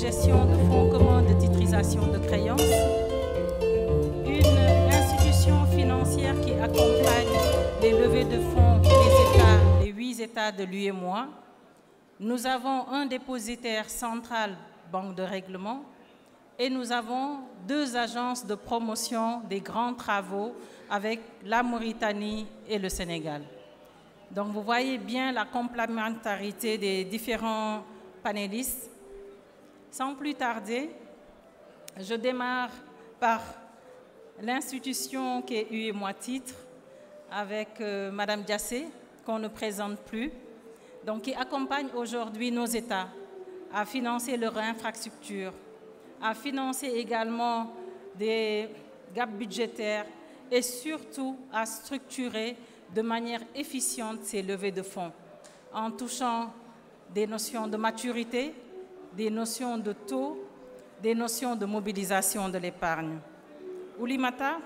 gestion de fonds communs de titrisation de créances, une institution financière qui accompagne les levées de fonds des 8 États de l'UEMOA. Nous avons un dépositaire central, Banque de règlement, et nous avons 2 agences de promotion des grands travaux avec la Mauritanie et le Sénégal. Donc vous voyez bien la complémentarité des différents panélistes. Sans plus tarder, je démarre par l'institution qui est UEMOA Titres avec Madame Diassé, qu'on ne présente plus, donc qui accompagne aujourd'hui nos États à financer leur infrastructure, à financer également des gaps budgétaires et surtout à structurer de manière efficiente ces levées de fonds en touchant des notions de maturité, des notions de taux, des notions de mobilisation de l'épargne. Oulimata,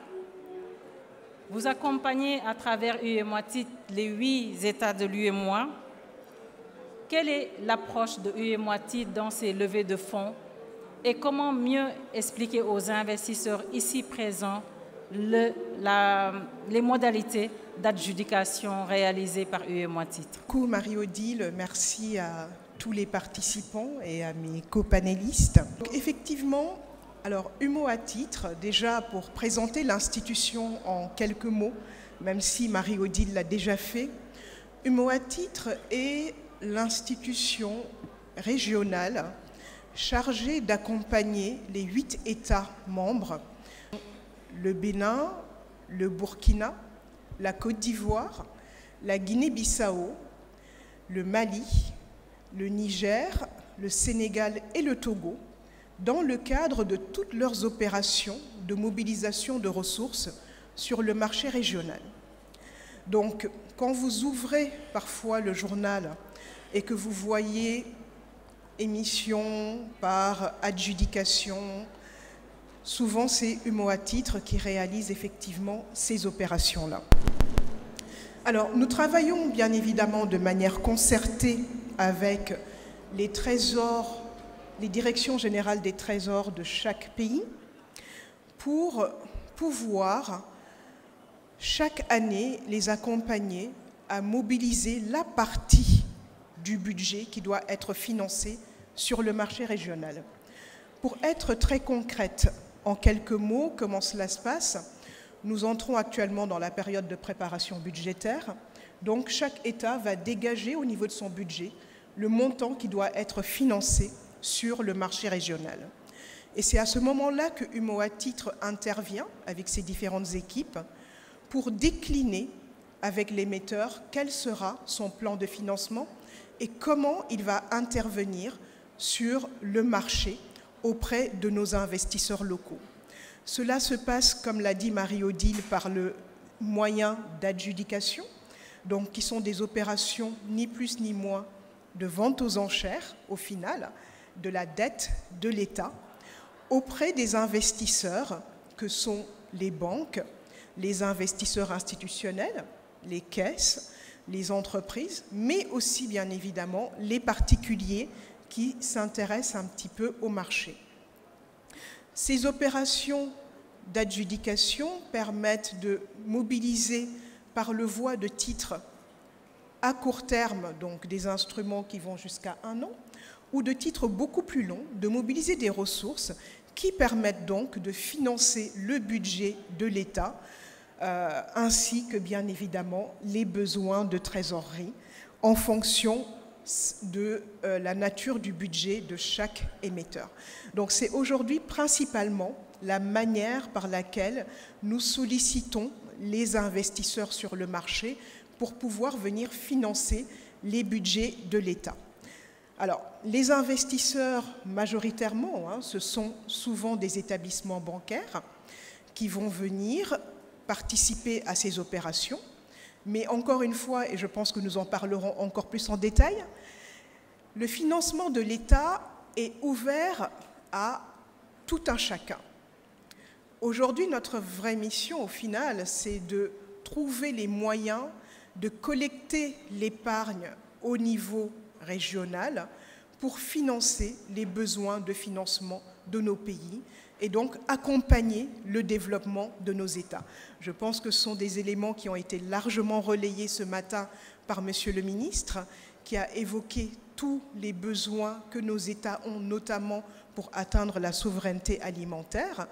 vous accompagnez à travers UEMOA Titres les 8 États de l'UEMOA. Quelle est l'approche de UEMOA Titres dans ces levées de fonds et comment mieux expliquer aux investisseurs ici présents les modalités d'adjudication réalisées par UEMOA Titres? Beaucoup Marie-Odile, merci à tous les participants et à mes copanélistes. Effectivement, alors UEMOA Titres, déjà pour présenter l'institution en quelques mots, même si Marie-Odile l'a déjà fait, UEMOA Titres est l'institution régionale chargée d'accompagner les 8 États membres, le Bénin, le Burkina, la Côte d'Ivoire, la Guinée-Bissau, le Mali, le Niger, le Sénégal et le Togo, dans le cadre de toutes leurs opérations de mobilisation de ressources sur le marché régional. Donc, quand vous ouvrez parfois le journal et que vous voyez émission par adjudication, souvent c'est UEMOA Titres qui réalise effectivement ces opérations-là. Alors, nous travaillons bien évidemment de manière concertée avec les trésors, les directions générales des trésors de chaque pays pour pouvoir chaque année les accompagner à mobiliser la partie du budget qui doit être financée sur le marché régional. Pour être très concrète, en quelques mots, comment cela se passe? Nous entrons actuellement dans la période de préparation budgétaire. Donc, chaque État va dégager au niveau de son budget le montant qui doit être financé sur le marché régional. Et c'est à ce moment-là que UEMOA Titres intervient avec ses différentes équipes pour décliner avec l'émetteur quel sera son plan de financement et comment il va intervenir sur le marché auprès de nos investisseurs locaux. Cela se passe, comme l'a dit Marie-Odile, par le moyen d'adjudication, donc qui sont des opérations ni plus ni moins de vente aux enchères, au final, de la dette de l'État, auprès des investisseurs que sont les banques, les investisseurs institutionnels, les caisses, les entreprises, mais aussi bien évidemment les particuliers qui s'intéressent un petit peu au marché. Ces opérations d'adjudication permettent de mobiliser par le voie de titres à court terme, donc des instruments qui vont jusqu'à 1 an, ou de titres beaucoup plus longs, de mobiliser des ressources qui permettent donc de financer le budget de l'État, ainsi que bien évidemment les besoins de trésorerie en fonction de la nature du budget de chaque émetteur. Donc c'est aujourd'hui principalement la manière par laquelle nous sollicitons les investisseurs sur le marché pour pouvoir venir financer les budgets de l'État. Alors, les investisseurs, majoritairement, ce sont souvent des établissements bancaires qui vont venir participer à ces opérations. Mais encore une fois, et je pense que nous en parlerons encore plus en détail, le financement de l'État est ouvert à tout un chacun. Aujourd'hui, notre vraie mission, au final, c'est de trouver les moyens de collecter l'épargne au niveau régional pour financer les besoins de financement de nos pays et donc accompagner le développement de nos États. Je pense que ce sont des éléments qui ont été largement relayés ce matin par Monsieur le ministre, qui a évoqué tous les besoins que nos États ont, notamment pour atteindre la souveraineté alimentaire.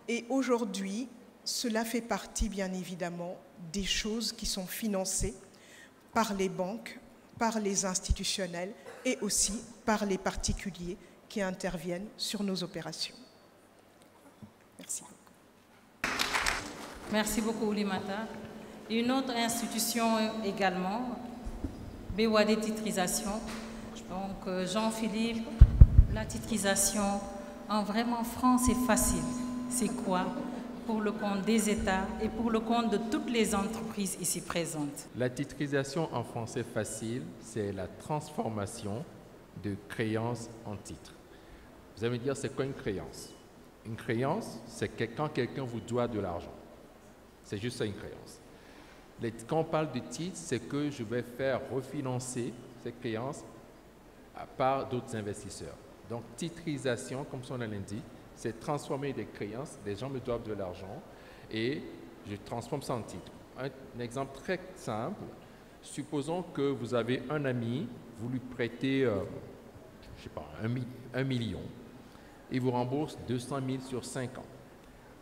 Et aujourd'hui, cela fait partie, bien évidemment, des choses qui sont financées par les banques, par les institutionnels et aussi par les particuliers qui interviennent sur nos opérations. Merci. Merci beaucoup, Oulimata. Une autre institution également, BOAD Titrisation. Donc, Jean-Philippe, la titrisation, en vraiment franc, c'est facile. C'est quoi pour le compte des États et pour le compte de toutes les entreprises ici présentes? La titrisation en français facile, c'est la transformation de créances en titres. Vous allez me dire, c'est quoi une créance? Une créance, c'est quand quelqu'un vous doit de l'argent. C'est juste ça, une créance. Quand on parle de titres, c'est que je vais faire refinancer ces créances par d'autres investisseurs. Donc, titrisation, comme son nom l'indique, c'est transformer des créances, les gens me doivent de l'argent et je transforme ça en titre. Un exemple très simple, supposons que vous avez un ami, vous lui prêtez, je sais pas, 1 million, il vous rembourse 200 000 sur 5 ans.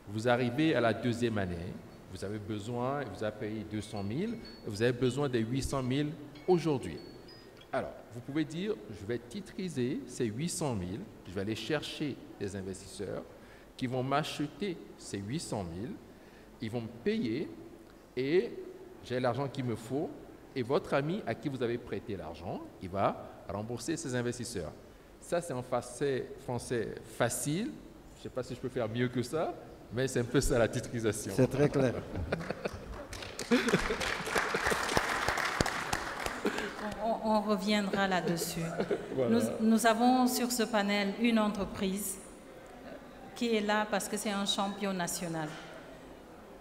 Vous arrivez à la deuxième année, vous avez besoin, vous avez payé 200 000, vous avez besoin de 800 000 aujourd'hui. Alors, vous pouvez dire, je vais titriser ces 800 000, je vais aller chercher des investisseurs qui vont m'acheter ces 800 000, ils vont me payer et j'ai l'argent qu'il me faut et votre ami à qui vous avez prêté l'argent, il va rembourser ses investisseurs. Ça, c'est en français facile. Je ne sais pas si je peux faire mieux que ça, mais c'est un peu ça la titrisation. C'est très clair. On reviendra là-dessus. Voilà. Nous avons sur ce panel une entreprise qui est là parce que c'est un champion national.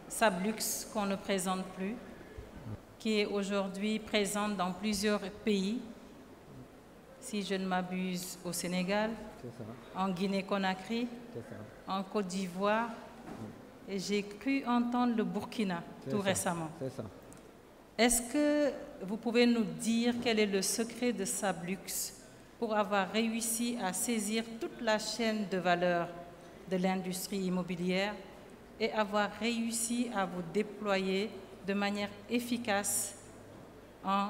Sablux, qu'on ne présente plus, qui est aujourd'hui présente dans plusieurs pays, si je ne m'abuse, au Sénégal, en Guinée-Conakry, en Côte d'Ivoire, et j'ai cru entendre le Burkina tout récemment. C'est ça. Est-ce que vous pouvez nous dire quel est le secret de Sablux pour avoir réussi à saisir toute la chaîne de valeur de l'industrie immobilière et avoir réussi à vous déployer de manière efficace en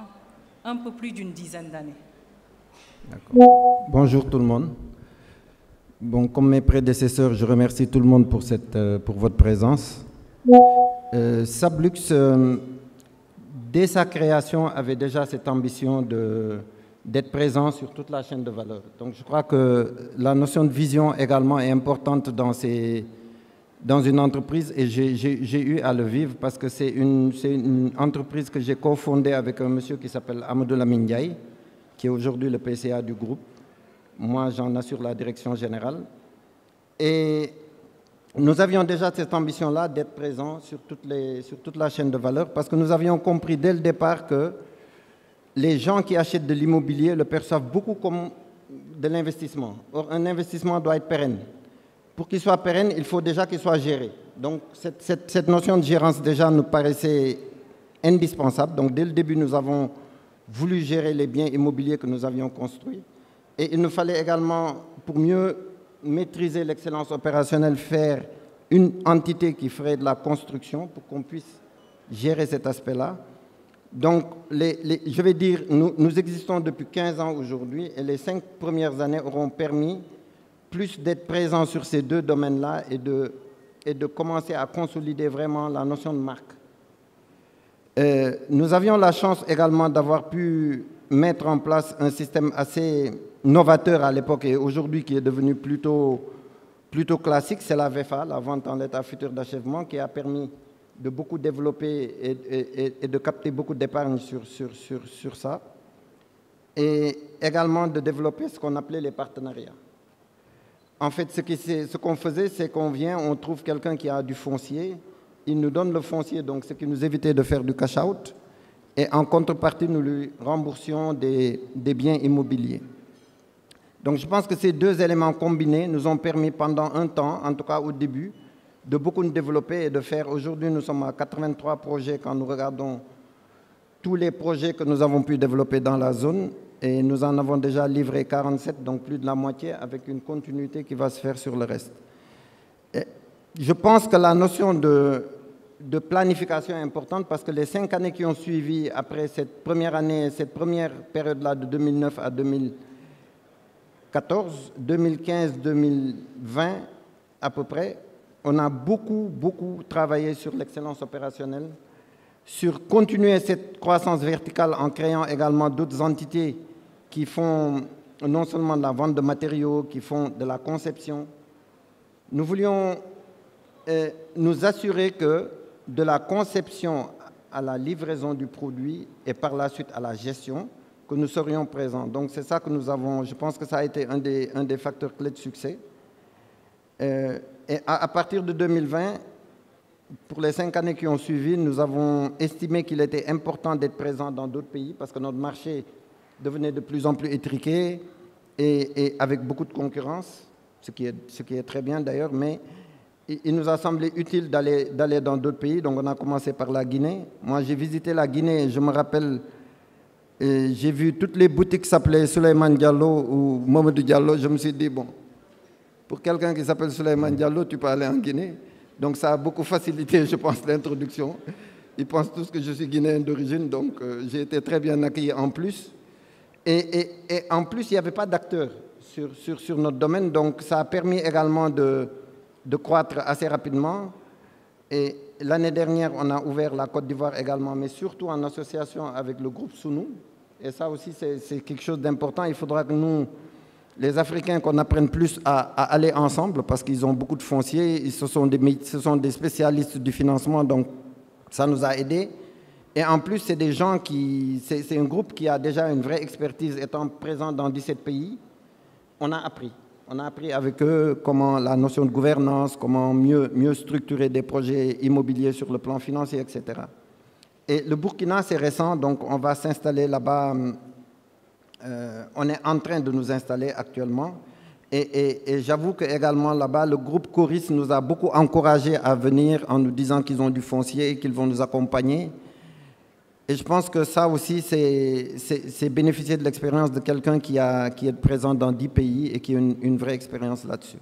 un peu plus d'une dizaine d'années? Bonjour tout le monde. Bon, comme mes prédécesseurs, je remercie tout le monde pour votre présence. Sablux, dès sa création, avait déjà cette ambition d'être présent sur toute la chaîne de valeur. Donc je crois que la notion de vision également est importante dans une entreprise et j'ai eu à le vivre parce que c'est une entreprise que j'ai cofondée avec un monsieur qui s'appelle Amadou Lamine Ndiaye, qui est aujourd'hui le PCA du groupe. Moi, j'en assure la direction générale. Et nous avions déjà cette ambition-là d'être présents sur toute la chaîne de valeur parce que nous avions compris dès le départ que les gens qui achètent de l'immobilier le perçoivent beaucoup comme de l'investissement. Or, un investissement doit être pérenne. Pour qu'il soit pérenne, il faut déjà qu'il soit géré. Donc, cette notion de gérance déjà nous paraissait indispensable. Donc, dès le début, nous avons voulu gérer les biens immobiliers que nous avions construits. Et il nous fallait également, pour mieux maîtriser l'excellence opérationnelle, faire une entité qui ferait de la construction pour qu'on puisse gérer cet aspect-là. Donc, je vais dire, nous existons depuis 15 ans aujourd'hui et les 5 premières années auront permis plus d'être présents sur ces deux domaines-là et de commencer à consolider vraiment la notion de marque. Nous avions la chance également d'avoir pu mettre en place un système assez novateur à l'époque et aujourd'hui qui est devenu plutôt classique, c'est la VFA, la vente en l'état futur d'achèvement, qui a permis de beaucoup développer et de capter beaucoup d'épargne sur ça. Et également de développer ce qu'on appelait les partenariats. En fait, ce qu'on faisait, c'est qu'on vient, on trouve quelqu'un qui a du foncier, il nous donne le foncier, donc ce qui nous évitait de faire du cash-out, et en contrepartie, nous lui remboursions des biens immobiliers. Donc je pense que ces deux éléments combinés nous ont permis pendant un temps, en tout cas au début, de beaucoup nous développer et de faire. Aujourd'hui, nous sommes à 83 projets quand nous regardons tous les projets que nous avons pu développer dans la zone. Et nous en avons déjà livré 47, donc plus de la moitié, avec une continuité qui va se faire sur le reste. Et je pense que la notion de planification est importante parce que les 5 années qui ont suivi après cette première année, cette première période-là de 2009 à 2014, 2015, 2020 à peu près, on a beaucoup travaillé sur l'excellence opérationnelle, sur continuer cette croissance verticale en créant également d'autres entités qui font non seulement de la vente de matériaux, qui font de la conception. Nous voulions nous assurer que de la conception à la livraison du produit et par la suite à la gestion, que nous serions présents. Donc c'est ça que nous avons, je pense que ça a été un des facteurs clés de succès. Et à partir de 2020, pour les 5 années qui ont suivi, nous avons estimé qu'il était important d'être présent dans d'autres pays parce que notre marché devenait de plus en plus étriqué et avec beaucoup de concurrence, ce qui est très bien d'ailleurs, mais il nous a semblé utile d'aller dans d'autres pays. Donc on a commencé par la Guinée. Moi j'ai visité la Guinée, je me rappelle, j'ai vu toutes les boutiques qui s'appelaient Souleymane Diallo ou Mamadou Diallo. Je me suis dit, bon, pour quelqu'un qui s'appelle Souleymane Diallo, tu peux aller en Guinée. Donc ça a beaucoup facilité, je pense, l'introduction. Ils pensent tous que je suis guinéen d'origine, donc j'ai été très bien accueilli en plus. Et en plus, il n'y avait pas d'acteurs sur notre domaine, donc ça a permis également de croître assez rapidement. Et l'année dernière, on a ouvert la Côte d'Ivoire également, mais surtout en association avec le groupe Sounou. Et ça aussi, c'est quelque chose d'important. Il faudra que nous, les Africains, qu'on apprenne plus à aller ensemble parce qu'ils ont beaucoup de fonciers, ce sont des spécialistes du financement, donc ça nous a aidés. Et en plus, c'est des gens c'est un groupe qui a déjà une vraie expertise étant présent dans 17 pays. On a appris avec eux comment la notion de gouvernance, comment mieux structurer des projets immobiliers sur le plan financier, etc. Et le Burkina, c'est récent, donc on va s'installer là-bas. On est en train de nous installer actuellement. Et j'avoue que également là-bas, le groupe Coris nous a beaucoup encouragés à venir en nous disant qu'ils ont du foncier et qu'ils vont nous accompagner. Et je pense que ça aussi, c'est bénéficier de l'expérience de quelqu'un qui est présent dans 10 pays et qui a une vraie expérience là-dessus.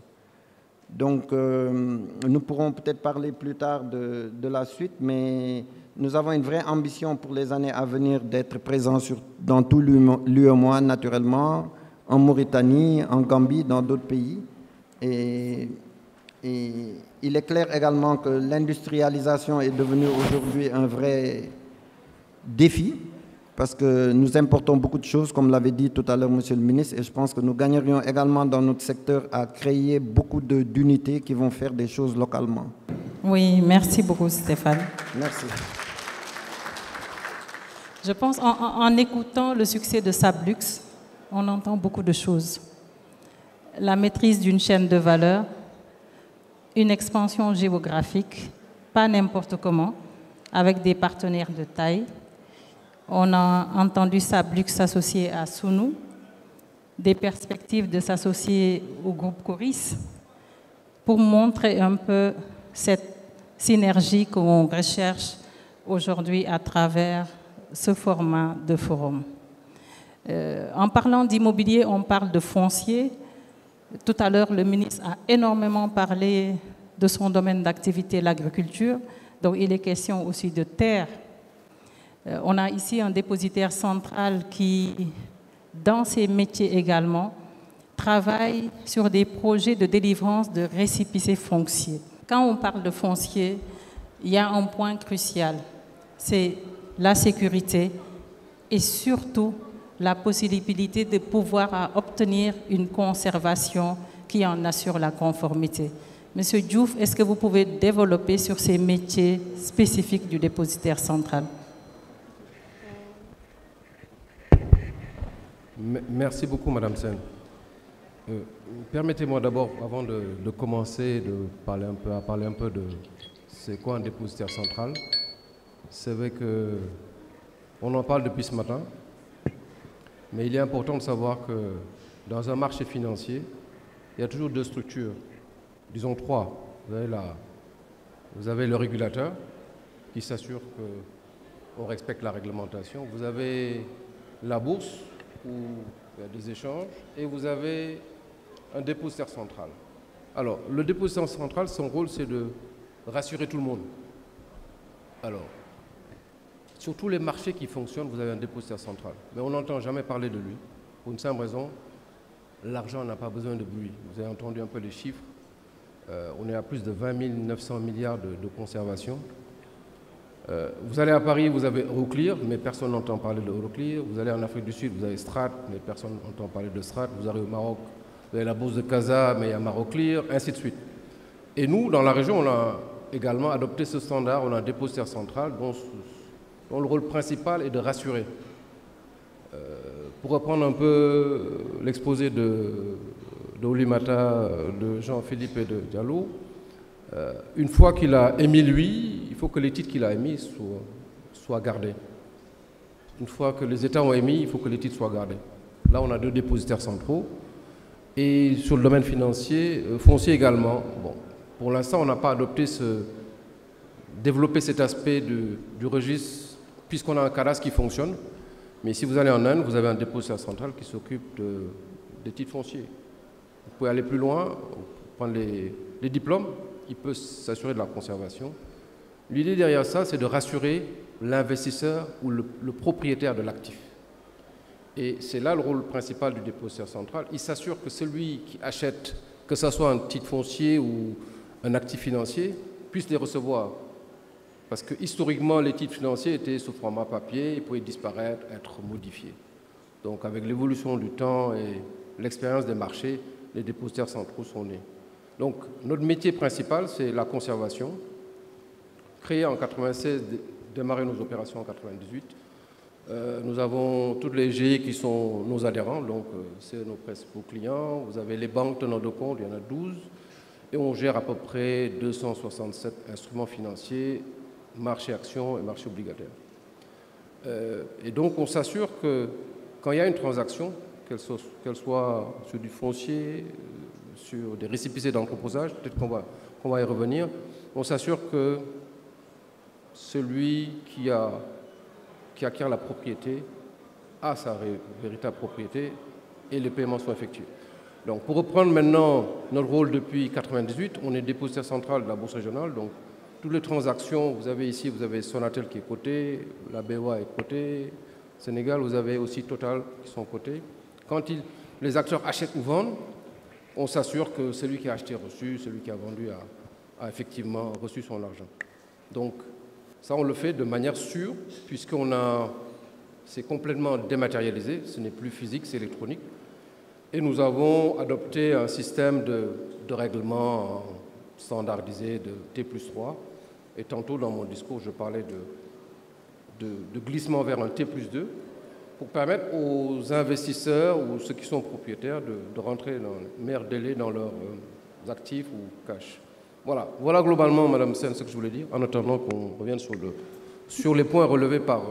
Donc, nous pourrons peut-être parler plus tard de la suite, mais nous avons une vraie ambition pour les années à venir d'être présents dans tout l'UEMOA naturellement, en Mauritanie, en Gambie, dans d'autres pays. Et il est clair également que l'industrialisation est devenue aujourd'hui un vrai défi, parce que nous importons beaucoup de choses, comme l'avait dit tout à l'heure Monsieur le ministre, et je pense que nous gagnerions également dans notre secteur à créer beaucoup d'unités qui vont faire des choses localement. Oui, merci beaucoup Stéphane. Merci. Je pense en écoutant le succès de Sablux, on entend beaucoup de choses. La maîtrise d'une chaîne de valeur, une expansion géographique, pas n'importe comment, avec des partenaires de taille. On a entendu Sablux s'associer à Sounou, des perspectives de s'associer au groupe Coris, pour montrer un peu cette synergie qu'on recherche aujourd'hui à travers ce format de forum. En parlant d'immobilier, on parle de foncier. Tout à l'heure, le ministre a énormément parlé de son domaine d'activité, l'agriculture. Donc, il est question aussi de terre. On a ici un dépositaire central qui, dans ses métiers également, travaille sur des projets de délivrance de récépissés fonciers. Quand on parle de foncier, il y a un point crucial, c'est la sécurité et surtout la possibilité de pouvoir obtenir une conservation qui en assure la conformité. Monsieur Diouf, est-ce que vous pouvez développer sur ces métiers spécifiques du dépositaire central? Merci beaucoup, Madame Sen. Permettez-moi d'abord, avant de commencer, de parler un peu de c'est quoi un dépositaire central. C'est vrai qu'on en parle depuis ce matin, mais il est important de savoir que Dans un marché financier, il y a toujours deux structures, disons trois. Vous avez le régulateur qui s'assure qu'on respecte la réglementation. Vous avez la bourse où il y a des échanges et vous avez un dépositaire central. Alors, le dépositaire central, son rôle, c'est de rassurer tout le monde. Alors, sur tous les marchés qui fonctionnent, vous avez un dépositaire central. Mais on n'entend jamais parler de lui. Pour une simple raison, l'argent n'a pas besoin de bruit. Vous avez entendu un peu les chiffres. On est à plus de 20 900 milliards de conservation. Vous allez à Paris, vous avez Euroclear, mais personne n'entend parler de Euroclear. Vous allez en Afrique du Sud, vous avez Strat, mais personne n'entend parler de Strat. Vous allez au Maroc, vous avez la bourse de Casa, mais il y a Maroclear, ainsi de suite. Et nous, dans la région, on a également adopté ce standard. On a un dépositaire central dont le rôle principal est de rassurer. Pour reprendre un peu l'exposé d'Oulimata, de Jean-Philippe et de Diallo, une fois qu'il a émis lui, il faut que les titres qu'il a émis soient gardés. Une fois que les États ont émis, il faut que les titres soient gardés. Là, on a deux dépositaires centraux. Et sur le domaine foncier également. Bon, pour l'instant, on n'a pas développé cet aspect du registre, puisqu'on a un cadastre qui fonctionne. Mais si vous allez en Inde, vous avez un dépositaire central qui s'occupe des titres fonciers. Vous pouvez aller plus loin, prendre les diplômes, il peut s'assurer de la conservation. L'idée derrière ça, c'est de rassurer l'investisseur ou le propriétaire de l'actif. Et c'est là le rôle principal du dépositaire central. Il s'assure que celui qui achète, que ce soit un titre foncier ou un actif financier, puisse les recevoir. Parce que historiquement, les titres financiers étaient sous format papier, ils pouvaient disparaître, être modifiés. Donc avec l'évolution du temps et l'expérience des marchés, les dépositaires centraux sont nés. Donc notre métier principal, c'est la conservation. Créé en 1996, démarré nos opérations en 1998. Nous avons toutes les GIE qui sont nos adhérents, donc c'est nos principaux clients. Vous avez les banques tenant de compte, il y en a 12. Et on gère à peu près 267 instruments financiers, marché actions et marché obligataire. Et donc on s'assure que quand il y a une transaction, qu'elle soit sur du foncier, sur des récépissés d'entreposage, peut-être qu'on va y revenir, on s'assure que celui qui acquiert la propriété a sa véritable propriété et les paiements sont effectués. Donc pour reprendre maintenant notre rôle depuis 1998, on est dépositaire central de la Bourse régionale, donc toutes les transactions, vous avez ici, vous avez Sonatel qui est coté, la BOA est cotée, Sénégal, vous avez aussi Total qui sont cotés. Quand les acteurs achètent ou vendent, on s'assure que celui qui a acheté a reçu, celui qui a vendu a effectivement reçu son argent. Donc ça, on le fait de manière sûre, c'est complètement dématérialisé, ce n'est plus physique, c'est électronique. Et nous avons adopté un système de règlement standardisé de T+3. Et tantôt, dans mon discours, je parlais de glissement vers un T+2 pour permettre aux investisseurs ou ceux qui sont propriétaires de rentrer dans le meilleur délai dans leurs actifs ou cash. Voilà globalement, Madame Sen, ce que je voulais dire, en attendant qu'on revienne sur les points relevés par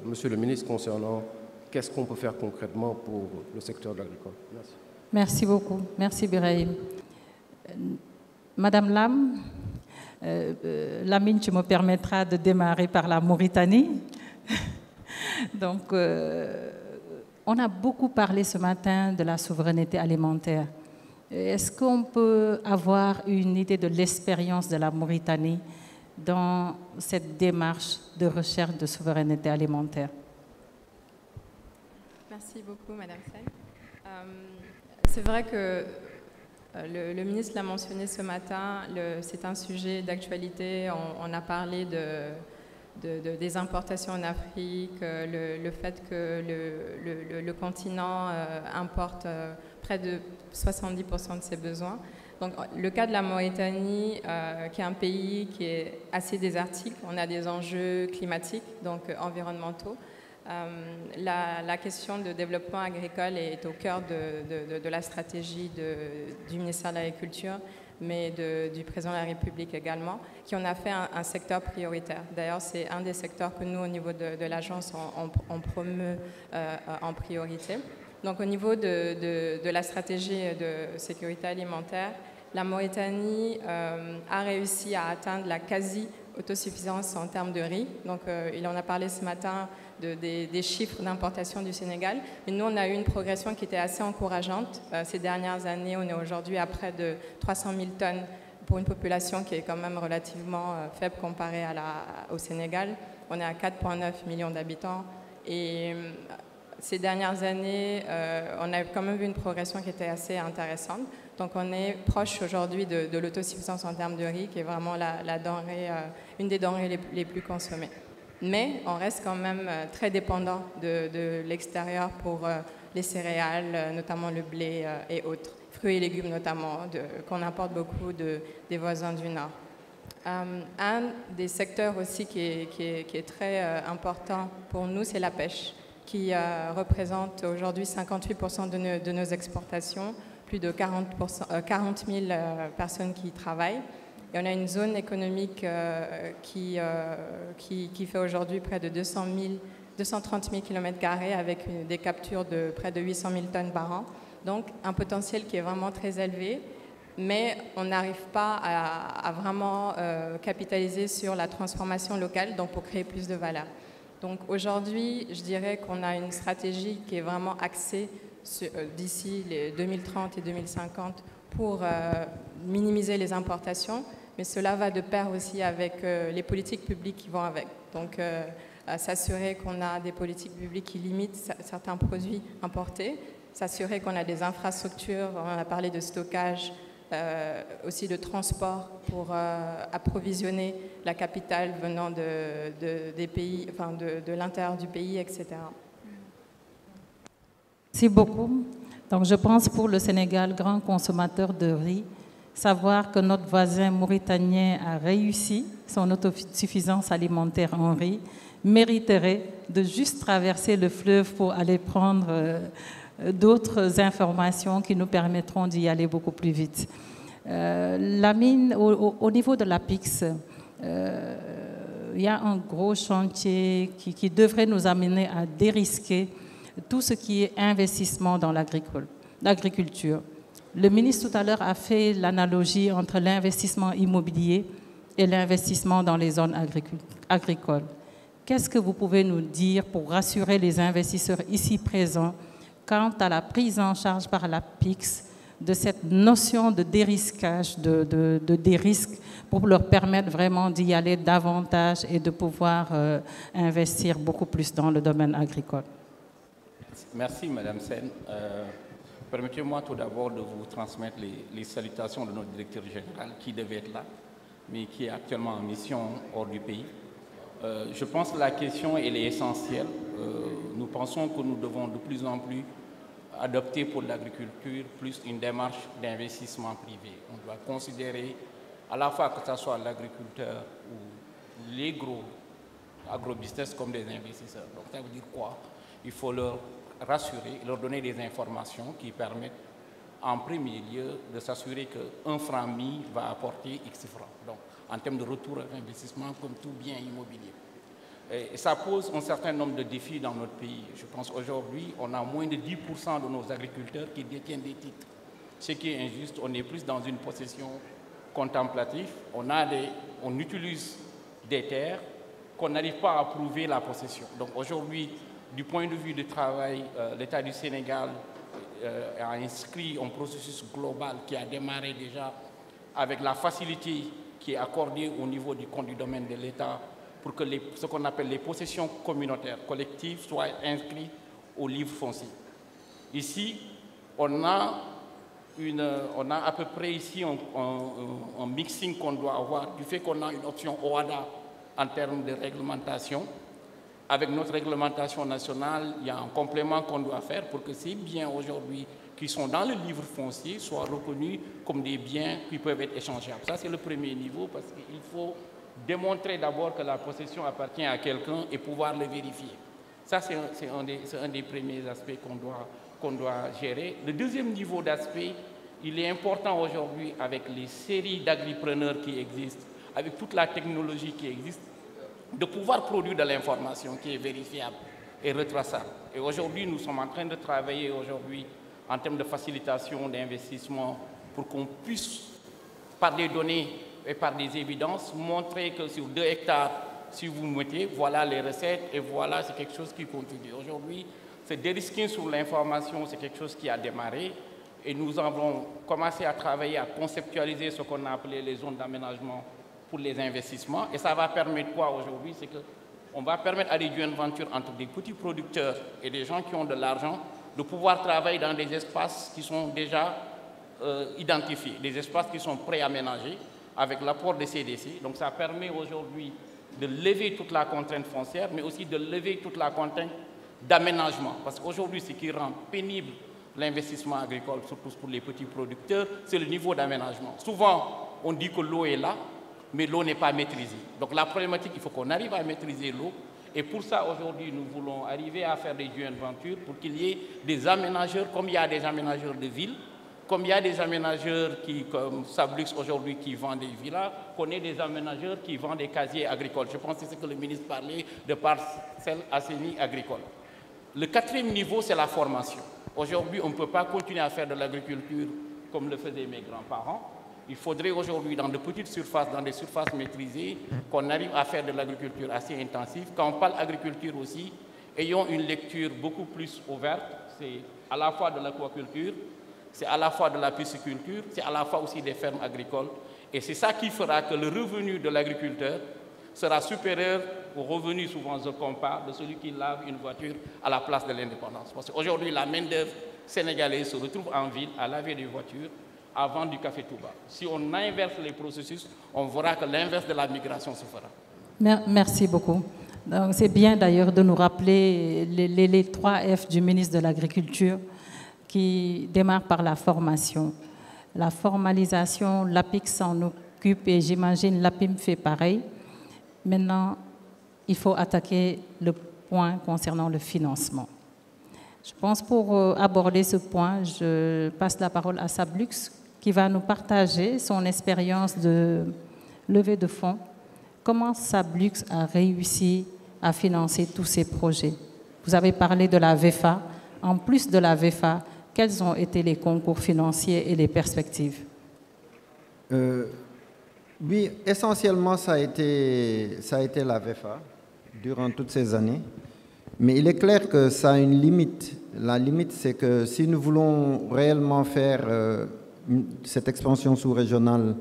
Monsieur le ministre concernant qu'est-ce qu'on peut faire concrètement pour le secteur de l'agricole. Merci. Merci beaucoup. Merci, Birahim. Madame Lam, Lamine, tu me permettras de démarrer par la Mauritanie. Donc, on a beaucoup parlé ce matin de la souveraineté alimentaire. Est-ce qu'on peut avoir une idée de l'expérience de la Mauritanie dans cette démarche de recherche de souveraineté alimentaire? Merci beaucoup, Madame Sen. C'est vrai que le ministre l'a mentionné ce matin, c'est un sujet d'actualité. On a parlé des importations en Afrique, le fait que le continent importe près de 70% de ses besoins. Donc, le cas de la Mauritanie, qui est un pays qui est assez désertique, on a des enjeux climatiques, donc environnementaux. La question de développement agricole est au cœur de la stratégie du ministère de l'Agriculture, mais du président de la République également, qui en a fait un secteur prioritaire. D'ailleurs, c'est un des secteurs que nous, au niveau de l'agence, on promeut en priorité. Donc au niveau de la stratégie de sécurité alimentaire, la Mauritanie a réussi à atteindre la quasi-autosuffisance en termes de riz. Donc il en a parlé ce matin des chiffres d'importation du Sénégal. Et nous, on a eu une progression qui était assez encourageante. Ces dernières années, on est aujourd'hui à près de 300 000 tonnes pour une population qui est quand même relativement faible comparée au Sénégal. On est à 4,9 millions d'habitants. Et ces dernières années, on a quand même vu une progression qui était assez intéressante. Donc on est proche aujourd'hui de l'autosuffisance en termes de riz, qui est vraiment la denrée, une des denrées les plus consommées. Mais on reste quand même très dépendant de l'extérieur pour les céréales, notamment le blé et autres, fruits et légumes notamment, qu'on importe beaucoup des voisins du Nord. Un des secteurs aussi qui est très important pour nous, c'est la pêche, qui représente aujourd'hui 58% de nos exportations, plus de 40 000 personnes qui y travaillent. Et on a une zone économique qui fait aujourd'hui près de 230 000 km² avec des captures de près de 800 000 tonnes par an. Donc un potentiel qui est vraiment très élevé, mais on n'arrive pas à vraiment capitaliser sur la transformation locale, donc pour créer plus de valeur. Donc aujourd'hui, je dirais qu'on a une stratégie qui est vraiment axée d'ici les 2030 et 2050 pour minimiser les importations, mais cela va de pair aussi avec les politiques publiques qui vont avec. Donc s'assurer qu'on a des politiques publiques qui limitent certains produits importés, s'assurer qu'on a des infrastructures, on a parlé de stockage, aussi de transport pour approvisionner la capitale venant des pays, enfin de l'intérieur du pays, etc. Merci beaucoup. Donc je pense pour le Sénégal, grand consommateur de riz, savoir que notre voisin mauritanien a réussi son autosuffisance alimentaire en riz, mériterait de juste traverser le fleuve pour aller prendre d'autres informations qui nous permettront d'y aller beaucoup plus vite. Lamine, au niveau de l'APIX, il y a un gros chantier qui devrait nous amener à dérisquer tout ce qui est investissement dans l'agriculture. Le ministre tout à l'heure a fait l'analogie entre l'investissement immobilier et l'investissement dans les zones agricoles. Qu'est-ce que vous pouvez nous dire pour rassurer les investisseurs ici présents quant à la prise en charge par l'APIX de cette notion de dérisquage, de dérisque, pour leur permettre vraiment d'y aller davantage et de pouvoir investir beaucoup plus dans le domaine agricole? Merci Madame Sen. Permettez-moi tout d'abord de vous transmettre les salutations de notre directeur général qui devait être là, mais qui est actuellement en mission hors du pays. Je pense que la question elle est essentielle. Nous pensons que nous devons de plus en plus adopter pour l'agriculture plus une démarche d'investissement privé. On doit considérer à la fois que ce soit l'agriculteur ou les gros agrobusiness comme des investisseurs. Donc ça veut dire quoi? Il faut leur rassurer, leur donner des informations qui permettent en premier lieu de s'assurer qu'un franc mis va apporter X francs. Donc en termes de retour à l'investissement comme tout bien immobilier. Et ça pose un certain nombre de défis dans notre pays. Je pense qu'aujourd'hui, on a moins de 10% de nos agriculteurs qui détiennent des titres. Ce qui est injuste, on est plus dans une possession contemplative. On utilise des terres qu'on n'arrive pas à prouver la possession. Donc aujourd'hui, du point de vue du travail, l'État du Sénégal a inscrit un processus global qui a démarré déjà avec la facilité qui est accordée au niveau du domaine de l'État pour que ce qu'on appelle les possessions communautaires collectives soient inscrites au livre foncier. Ici, on a à peu près ici un mixing qu'on doit avoir du fait qu'on a une option OHADA en termes de réglementation. Avec notre réglementation nationale, il y a un complément qu'on doit faire pour que ces biens aujourd'hui qui sont dans le livre foncier soient reconnus comme des biens qui peuvent être échangeables. Ça, c'est le premier niveau parce qu'il faut démontrer d'abord que la possession appartient à quelqu'un et pouvoir le vérifier. Ça, c'est un des premiers aspects qu'on doit gérer. Le deuxième niveau d'aspect, il est important aujourd'hui avec les séries d'agripreneurs qui existent, avec toute la technologie qui existe, de pouvoir produire de l'information qui est vérifiable. et retraçable. Et aujourd'hui, nous sommes en train de travailler aujourd'hui en termes de facilitation d'investissement pour qu'on puisse, par des données et par des évidences, montrer que sur 2 hectares, si vous mettez, voilà les recettes et voilà, c'est quelque chose qui continue. Aujourd'hui, ce dérisking sur l'information, c'est quelque chose qui a démarré et nous avons commencé à travailler, à conceptualiser ce qu'on a appelé les zones d'aménagement pour les investissements. Et ça va permettre quoi aujourd'hui? C'est qu'on va permettre à des joint ventures entre des petits producteurs et des gens qui ont de l'argent de pouvoir travailler dans des espaces qui sont déjà identifiés, des espaces qui sont préaménagés avec l'apport des CDC. Donc ça permet aujourd'hui de lever toute la contrainte foncière, mais aussi de lever toute la contrainte d'aménagement. Parce qu'aujourd'hui, ce qui rend pénible l'investissement agricole, surtout pour les petits producteurs, c'est le niveau d'aménagement. Souvent, on dit que l'eau est là, mais l'eau n'est pas maîtrisée. Donc la problématique, il faut qu'on arrive à maîtriser l'eau. Et pour ça, aujourd'hui, nous voulons arriver à faire des joint ventures pour qu'il y ait des aménageurs, comme il y a des aménageurs de villes, comme il y a des aménageurs comme Sablux aujourd'hui qui vendent des villas, qu'on ait des aménageurs qui vendent des casiers agricoles. Je pense que c'est ce que le ministre parlait de parcelles assainies agricoles. Le 4e niveau, c'est la formation. Aujourd'hui, on ne peut pas continuer à faire de l'agriculture comme le faisaient mes grands-parents. Il faudrait aujourd'hui, dans de petites surfaces, dans des surfaces maîtrisées, qu'on arrive à faire de l'agriculture assez intensive. Quand on parle agriculture aussi, ayons une lecture beaucoup plus ouverte. C'est à la fois de l'aquaculture, c'est à la fois de la pisciculture, c'est à la fois aussi des fermes agricoles. Et c'est ça qui fera que le revenu de l'agriculteur sera supérieur au revenu, souvent je compare, de celui qui lave une voiture à la place de l'indépendance. Parce qu'aujourd'hui, la main-d'œuvre sénégalaise se retrouve en ville à laver des voitures, à vendre du café Touba. Si on inverse les processus, on verra que l'inverse de la migration se fera. Merci beaucoup. C'est bien d'ailleurs de nous rappeler les 3 F du ministre de l'Agriculture qui démarre par la formation. La formalisation, l'APIC s'en occupe et j'imagine l'APIM fait pareil. Maintenant, il faut attaquer le point concernant le financement. Je pense pour aborder ce point, je passe la parole à Sablux qui va nous partager son expérience de levée de fonds. Comment Sablux a réussi à financer tous ces projets? Vous avez parlé de la VEFA. En plus de la VEFA, quels ont été les concours financiers et les perspectives? Oui, essentiellement, ça a été la VEFA durant toutes ces années. Mais il est clair que ça a une limite. La limite, c'est que si nous voulons réellement faire cette expansion sous-régionale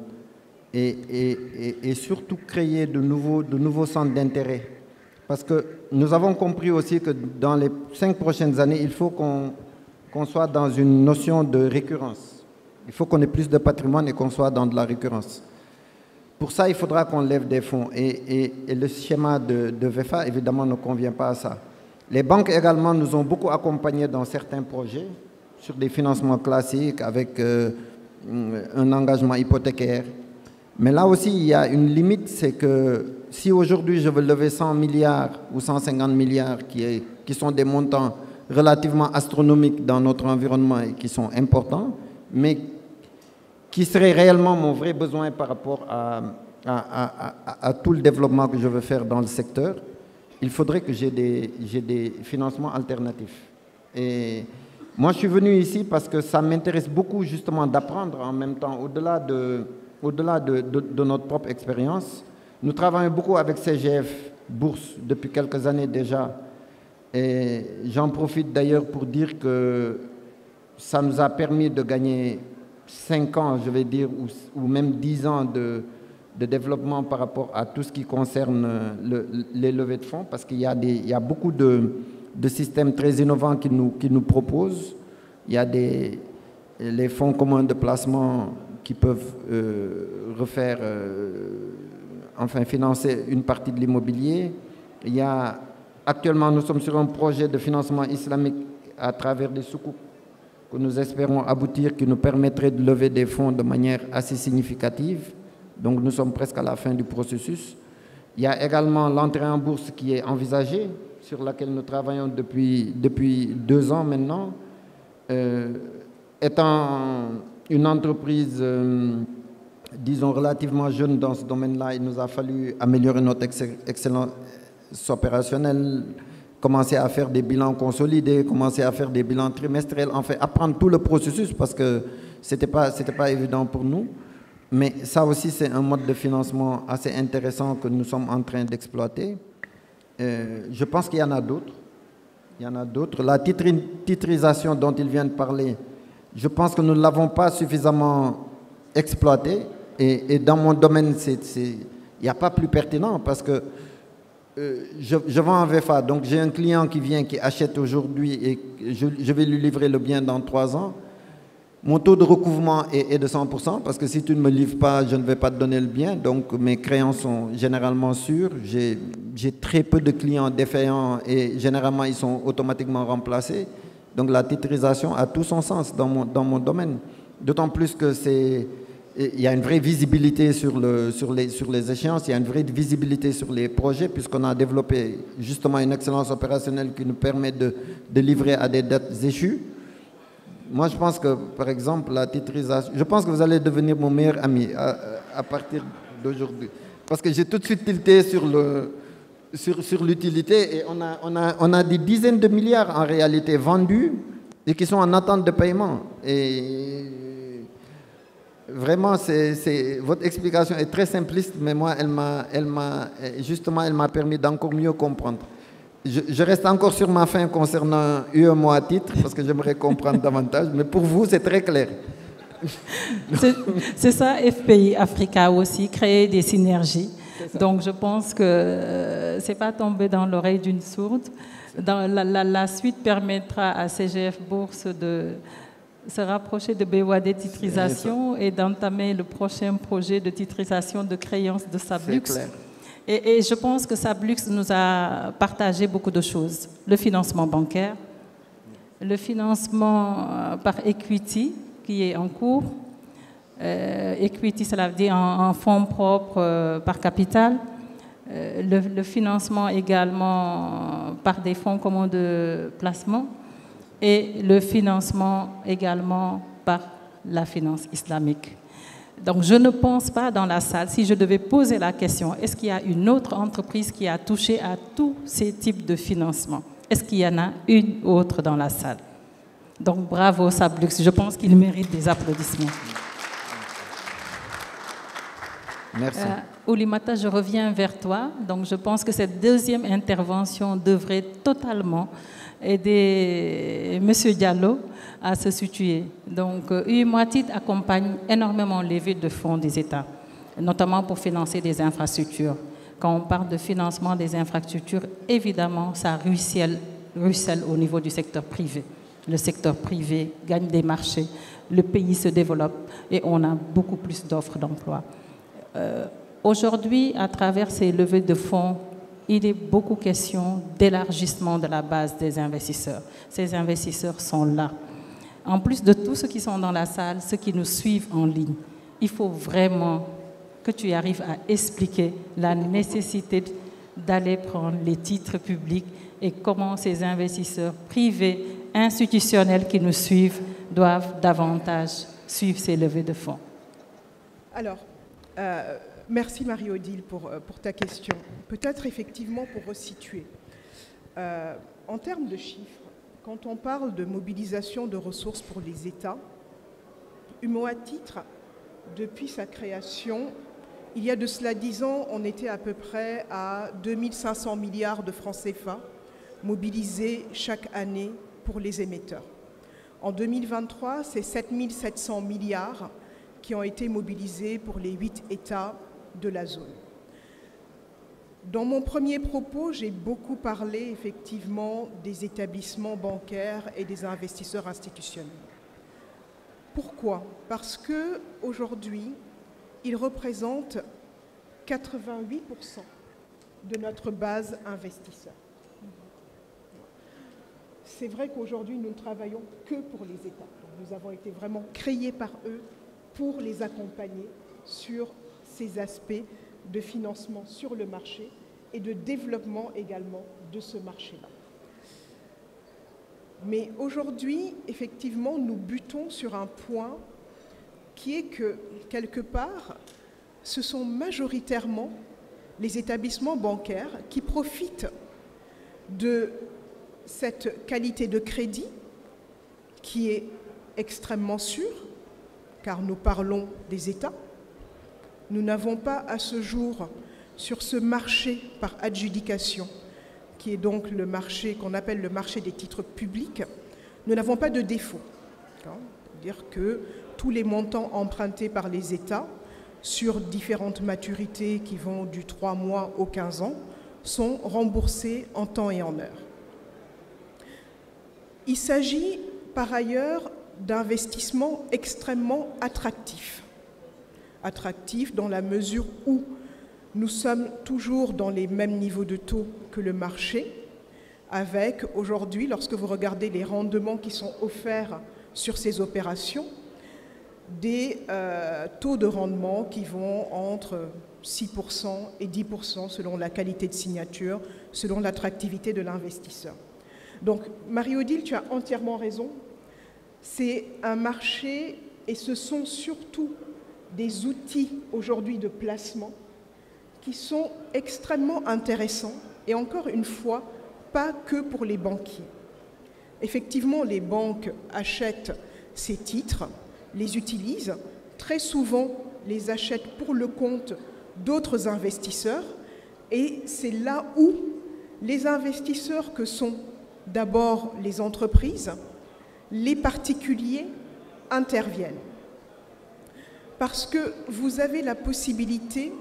et surtout créer de nouveaux centres d'intérêt, parce que nous avons compris aussi que dans les 5 prochaines années, il faut qu'on soit dans une notion de récurrence. Il faut qu'on ait plus de patrimoine et qu'on soit dans de la récurrence. Pour ça, il faudra qu'on lève des fonds. Et le schéma de VEFA, évidemment, ne convient pas à ça. Les banques également nous ont beaucoup accompagnés dans certains projets, sur des financements classiques, avec un engagement hypothécaire. Mais là aussi, il y a une limite, c'est que si aujourd'hui je veux lever 100 milliards ou 150 milliards, qui sont des montants relativement astronomiques dans notre environnement et qui sont importants, mais qui serait réellement mon vrai besoin par rapport à tout le développement que je veux faire dans le secteur, il faudrait que j'ai des financements alternatifs. Et moi, je suis venu ici parce que ça m'intéresse beaucoup justement d'apprendre en même temps, au-delà de notre propre expérience. Nous travaillons beaucoup avec CGF Bourse depuis quelques années déjà. Et j'en profite d'ailleurs pour dire que ça nous a permis de gagner 5 ans, je vais dire, ou même 10 ans de développement par rapport à tout ce qui concerne les levées de fonds, parce qu'il y a beaucoup de systèmes très innovants qui nous proposent. Il y a les fonds communs de placement qui peuvent financer une partie de l'immobilier. Actuellement, nous sommes sur un projet de financement islamique à travers des soukouk que nous espérons aboutir, qui nous permettrait de lever des fonds de manière assez significative. Donc nous sommes presque à la fin du processus. Il y a également l'entrée en bourse qui est envisagée, sur laquelle nous travaillons depuis 2 ans maintenant. Étant une entreprise, disons, relativement jeune dans ce domaine-là, il nous a fallu améliorer notre excellence opérationnelle, commencer à faire des bilans consolidés, commencer à faire des bilans trimestriels, en fait, apprendre tout le processus parce que c'était pas évident pour nous. Mais ça aussi, c'est un mode de financement assez intéressant que nous sommes en train d'exploiter. Je pense qu'il y en a d'autres. Il y en a d'autres. La titrisation dont il vient de parler, je pense que nous ne l'avons pas suffisamment exploitée. Et dans mon domaine, il n'y a pas plus pertinent parce que je vends en VFA. Donc j'ai un client qui vient, qui achète aujourd'hui et je vais lui livrer le bien dans 3 ans. Mon taux de recouvrement est de 100% parce que si tu ne me livres pas, je ne vais pas te donner le bien. Donc mes créances sont généralement sûres. J'ai très peu de clients défaillants et généralement ils sont automatiquement remplacés. Donc la titrisation a tout son sens dans mon domaine. D'autant plus que il y a une vraie visibilité sur les échéances, il y a une vraie visibilité sur les projets puisqu'on a développé justement une excellence opérationnelle qui nous permet de livrer à des dates échues. Moi, je pense que, par exemple, la titrisation... Je pense que vous allez devenir mon meilleur ami à partir d'aujourd'hui. Parce que j'ai tout de suite tilté sur l'utilité et on a des dizaines de milliards en réalité vendus et qui sont en attente de paiement. Et vraiment, votre explication est très simpliste, mais moi, elle m'a permis d'encore mieux comprendre. Je reste encore sur ma faim concernant UEMOA à titre, parce que j'aimerais comprendre davantage, mais pour vous, c'est très clair. C'est ça, FPI Africa aussi, créer des synergies. Donc je pense que ce n'est pas tombé dans l'oreille d'une sourde. La suite permettra à CGF Bourse de se rapprocher de BOAD Titrisation et d'entamer le prochain projet de titrisation de créances de Sablux. Et je pense que Sablux nous a partagé beaucoup de choses. Le financement bancaire, le financement par equity qui est en cours. Equity, cela veut dire en fonds propres par capital. Le financement également par des fonds communs de placement. Et le financement également par la finance islamique. Donc, je ne pense pas dans la salle, si je devais poser la question, est-ce qu'il y a une autre entreprise qui a touché à tous ces types de financement? Est-ce qu'il y en a une autre dans la salle? Donc, bravo Sablux, je pense qu'il mérite des applaudissements. Merci. Oulimata, je reviens vers toi. Donc, je pense que cette deuxième intervention devrait totalement aider M. Diallo à se situer. Donc, UEMOA-TIT accompagne énormément les levées de fonds des États, notamment pour financer des infrastructures. Quand on parle de financement des infrastructures, évidemment, ça ruisselle au niveau du secteur privé. Le secteur privé gagne des marchés, le pays se développe et on a beaucoup plus d'offres d'emploi. Aujourd'hui, à travers ces levées de fonds, il est beaucoup question d'élargissement de la base des investisseurs. Ces investisseurs sont là. En plus de tous ceux qui sont dans la salle, ceux qui nous suivent en ligne, il faut vraiment que tu arrives à expliquer la nécessité d'aller prendre les titres publics et comment ces investisseurs privés, institutionnels qui nous suivent, doivent davantage suivre ces levées de fonds. Alors, merci Marie-Odile pour ta question. Peut-être effectivement pour resituer. En termes de chiffres, quand on parle de mobilisation de ressources pour les États, UEMOA-TIT, depuis sa création, il y a de cela 10 ans, on était à peu près à 2500 milliards de francs CFA mobilisés chaque année pour les émetteurs. En 2023, c'est 7700 milliards qui ont été mobilisés pour les 8 États de la zone. Dans mon premier propos, j'ai beaucoup parlé effectivement des établissements bancaires et des investisseurs institutionnels. Pourquoi? Parce qu'aujourd'hui, ils représentent 88% de notre base investisseur. C'est vrai qu'aujourd'hui, nous ne travaillons que pour les États. Donc, nous avons été vraiment créés par eux pour les accompagner sur ces aspects de financement sur le marché et de développement également de ce marché-là. Mais aujourd'hui, effectivement, nous butons sur un point qui est que, quelque part, ce sont majoritairement les établissements bancaires qui profitent de cette qualité de crédit qui est extrêmement sûre, car nous parlons des États. Nous n'avons pas à ce jour, sur ce marché par adjudication, qui est donc le marché qu'on appelle le marché des titres publics, nous n'avons pas de défaut. C'est-à-dire que tous les montants empruntés par les États sur différentes maturités qui vont du 3 mois au 15 ans sont remboursés en temps et en heure. Il s'agit par ailleurs d'investissements extrêmement attractifs. Attractifs dans la mesure où nous sommes toujours dans les mêmes niveaux de taux que le marché, avec aujourd'hui, lorsque vous regardez les rendements qui sont offerts sur ces opérations, des taux de rendement qui vont entre 6% et 10% selon la qualité de signature, selon l'attractivité de l'investisseur. Donc, Marie-Odile, tu as entièrement raison. C'est un marché et ce sont surtout des outils aujourd'hui de placement qui sont extrêmement intéressants et encore une fois, pas que pour les banquiers. Effectivement, les banques achètent ces titres, les utilisent, très souvent les achètent pour le compte d'autres investisseurs et c'est là où les investisseurs que sont d'abord les entreprises, les particuliers interviennent. Parce que vous avez la possibilité,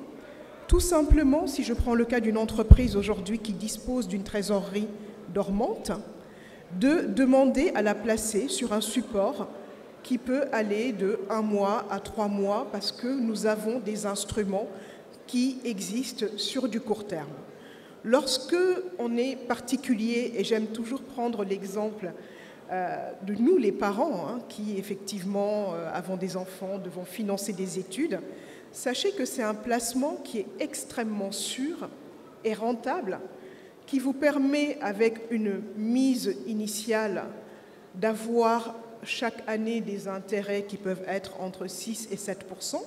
tout simplement, si je prends le cas d'une entreprise aujourd'hui qui dispose d'une trésorerie dormante, de demander à la placer sur un support qui peut aller de 1 mois à 3 mois parce que nous avons des instruments qui existent sur du court terme. Lorsque on est particulier, et j'aime toujours prendre l'exemple de nous les parents, qui effectivement avons des enfants, devons financer des études, sachez que c'est un placement qui est extrêmement sûr et rentable, qui vous permet avec une mise initiale d'avoir chaque année des intérêts qui peuvent être entre 6 et 7%.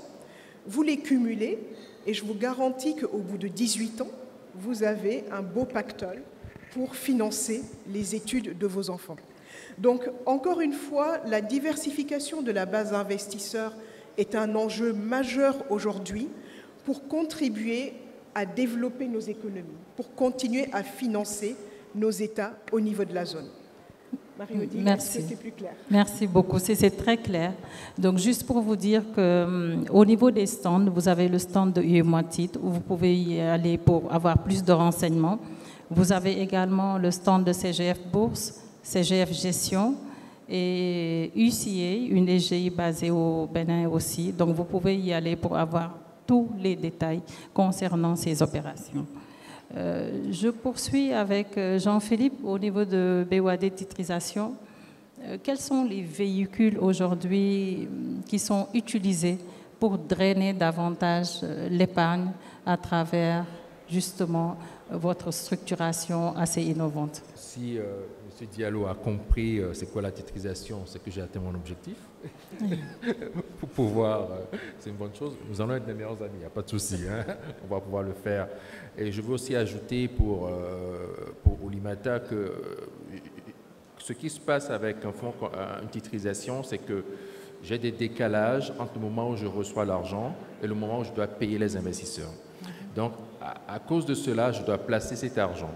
Vous les cumulez et je vous garantis qu'au bout de 18 ans, vous avez un beau pactole pour financer les études de vos enfants. Donc, encore une fois, la diversification de la base investisseur est un enjeu majeur aujourd'hui pour contribuer à développer nos économies, pour continuer à financer nos États au niveau de la zone. Marie-Odile, merci. Est-ce que c'est plus clair? Merci beaucoup, c'est très clair. Donc, juste pour vous dire qu'au niveau des stands, vous avez le stand de UEMOA Titres où vous pouvez y aller pour avoir plus de renseignements. Vous avez également le stand de CGF Bourse, CGF Gestion et UCA, une EGI basée au Bénin aussi. Donc, vous pouvez y aller pour avoir tous les détails concernant ces opérations. Je poursuis avec Jean-Philippe au niveau de BOAD titrisation. Quels sont les véhicules aujourd'hui qui sont utilisés pour drainer davantage l'épargne à travers justement votre structuration assez innovante? Si M. Diallo a compris c'est quoi la titrisation, c'est que j'ai atteint mon objectif. Pour pouvoir, c'est une bonne chose. Nous allons être des meilleurs amis, il n'y a pas de souci. On va pouvoir le faire. Et je veux aussi ajouter pour Oulimata que ce qui se passe avec une titrisation, c'est que j'ai des décalages entre le moment où je reçois l'argent et le moment où je dois payer les investisseurs. Donc, à cause de cela, je dois placer cet argent.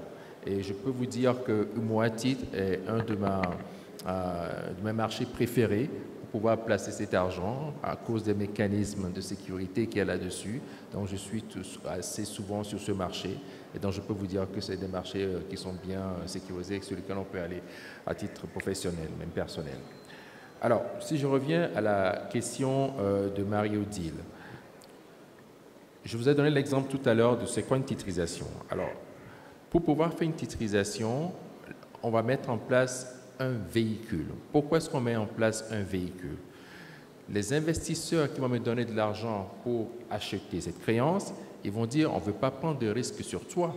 Et je peux vous dire que UEMOA Titres est un de mes marchés préférés pour pouvoir placer cet argent à cause des mécanismes de sécurité qu'il y a là-dessus. Donc, je suis assez souvent sur ce marché. Et donc, je peux vous dire que c'est des marchés qui sont bien sécurisés, sur lesquels on peut aller à titre professionnel, même personnel. Alors, si je reviens à la question de Marie-Odile, je vous ai donné l'exemple tout à l'heure de c'est quoi une titrisation. Alors, pour pouvoir faire une titrisation, on va mettre en place un véhicule. Pourquoi est-ce qu'on met en place un véhicule? Les investisseurs qui vont me donner de l'argent pour acheter cette créance, ils vont dire on ne veut pas prendre de risque sur toi.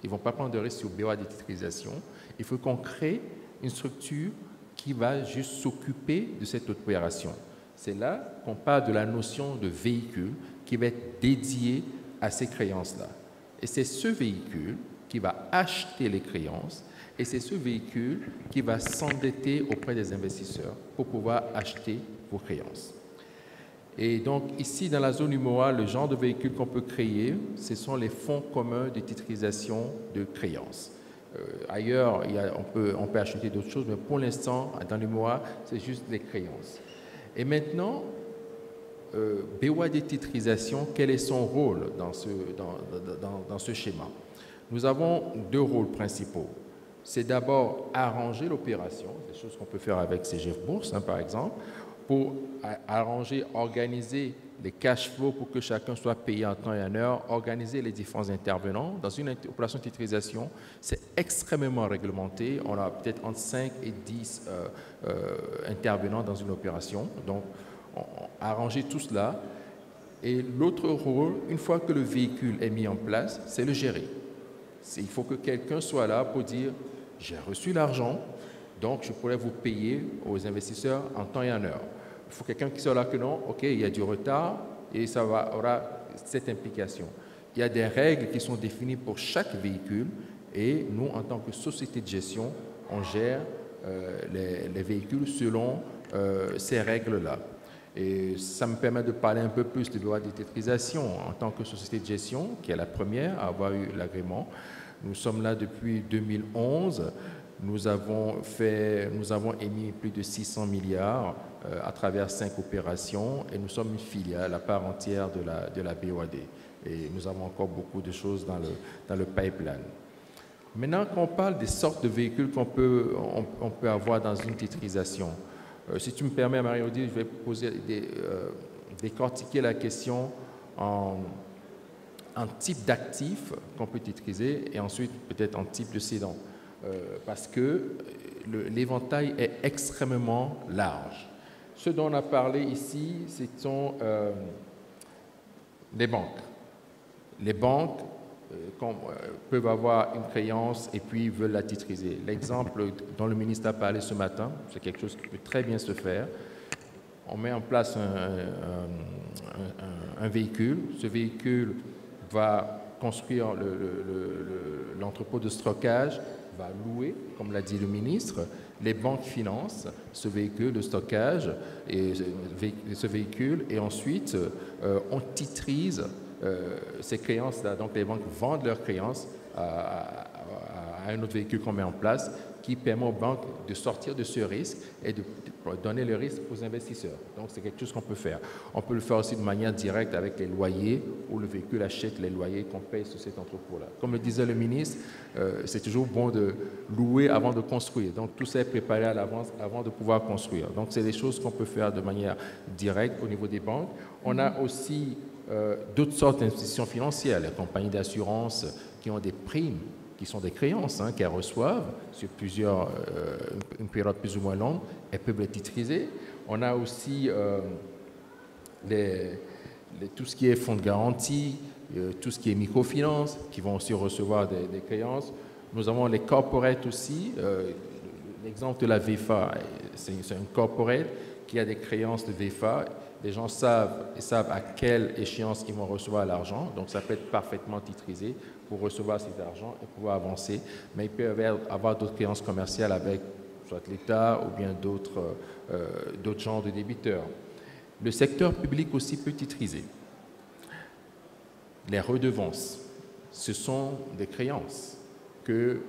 Ils ne vont pas prendre de risque sur BOA de titrisation. Il faut qu'on crée une structure qui va juste s'occuper de cette opération. C'est là qu'on parle de la notion de véhicule qui va être dédié à ces créances-là. Et c'est ce véhicule qui va acheter les créances Et c'est ce véhicule qui va s'endetter auprès des investisseurs pour pouvoir acheter vos créances. Et donc ici, dans la zone UMOA, le genre de véhicule qu'on peut créer, ce sont les fonds communs de titrisation de créances. Ailleurs, on peut acheter d'autres choses, mais pour l'instant, dans l'UMOA, c'est juste des créances. Et maintenant, BOAD titrisation, quel est son rôle dans ce schéma? Nous avons deux rôles principaux. C'est d'abord arranger l'opération, des choses qu'on peut faire avec CGF Bourse, par exemple, pour arranger, organiser les cash flows pour que chacun soit payé en temps et en heure, organiser les différents intervenants. Dans une opération de titrisation, c'est extrêmement réglementé. On a peut-être entre 5 et 10 intervenants dans une opération. Donc, arranger tout cela. Et l'autre rôle, une fois que le véhicule est mis en place, c'est le gérer. Il faut que quelqu'un soit là pour dire « j'ai reçu l'argent, donc je pourrais vous payer aux investisseurs en temps et en heure ». Il faut quelqu'un qui soit là que non, ok, il y a du retard et ça aura cette implication. Il y a des règles qui sont définies pour chaque véhicule et nous, en tant que société de gestion, on gère les véhicules selon ces règles-là. Et ça me permet de parler un peu plus de loi de titrisation en tant que société de gestion, qui est la première à avoir eu l'agrément. Nous sommes là depuis 2011. Nous avons émis plus de 600 milliards à travers 5 opérations et nous sommes une filiale à part entière de la BOAD. Et nous avons encore beaucoup de choses dans le pipeline. Maintenant, quand on parle des sortes de véhicules qu'on peut avoir dans une titrisation, si tu me permets, Marie-Odile, je vais décortiquer la question en type d'actifs qu'on peut titriser et ensuite peut-être en type de cédant. Parce que l'éventail est extrêmement large. Ce dont on a parlé ici, ce sont les banques. Les banques peuvent avoir une créance et puis veulent la titriser. L'exemple dont le ministre a parlé ce matin, c'est quelque chose qui peut très bien se faire. On met en place un véhicule. Ce véhicule va construire l'entrepôt de stockage, va louer, comme l'a dit le ministre. Les banques financent ce véhicule de stockage et ce véhicule et ensuite on titrise ces créances-là. Donc les banques vendent leurs créances à un autre véhicule qu'on met en place qui permet aux banques de sortir de ce risque et de donner le risque aux investisseurs. Donc c'est quelque chose qu'on peut faire. On peut le faire aussi de manière directe avec les loyers où le véhicule achète les loyers qu'on paye sur cet entrepôt-là. Comme le disait le ministre, c'est toujours bon de louer avant de construire. Donc tout ça est préparé à l'avance avant de pouvoir construire. Donc c'est des choses qu'on peut faire de manière directe au niveau des banques. On a aussi d'autres sortes d'institutions financières, les compagnies d'assurance qui ont des primes, qui sont des créances qu'elles reçoivent sur une période plus ou moins longue, elles peuvent les titriser. On a aussi tout ce qui est fonds de garantie, tout ce qui est microfinance, qui vont aussi recevoir des créances. Nous avons les corporates aussi. L'exemple de la VFA, c'est un corporate qui a des créances de VFA. Les gens savent à quelle échéance ils vont recevoir l'argent, donc ça peut être parfaitement titrisé pour recevoir cet argent et pouvoir avancer. Mais il peut y avoir d'autres créances commerciales avec soit l'État ou bien d'autres genres de débiteurs. Le secteur public aussi peut titriser. Les redevances, ce sont des créances que